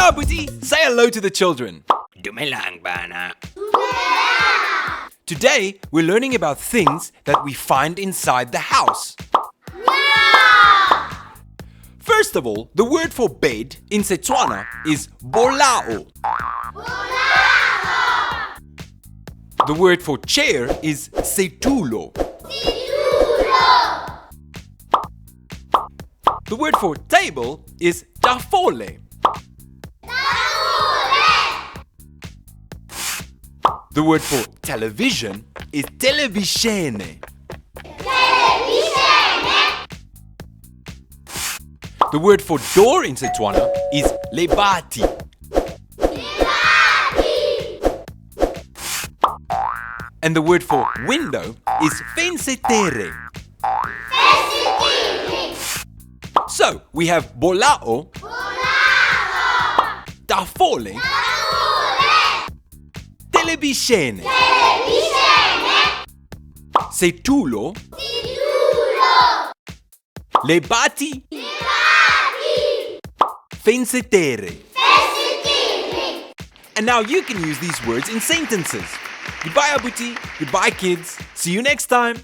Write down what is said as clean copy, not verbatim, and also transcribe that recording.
Abuti, say hello to the children. Dumelang bana. Today, we're learning about things that we find inside the house. First of all, the word for bed in Setswana is bolao. The word for chair is setulo. The word for table is tafole. The word for television is televisione. The word for door in Setswana is lebati. And the word for window is fensetere. So, we have bolao, tafole, televisione, setulo, lebati, fensetere. And now you can use these words in sentences. Goodbye, Abuti. Goodbye, kids. See you next time.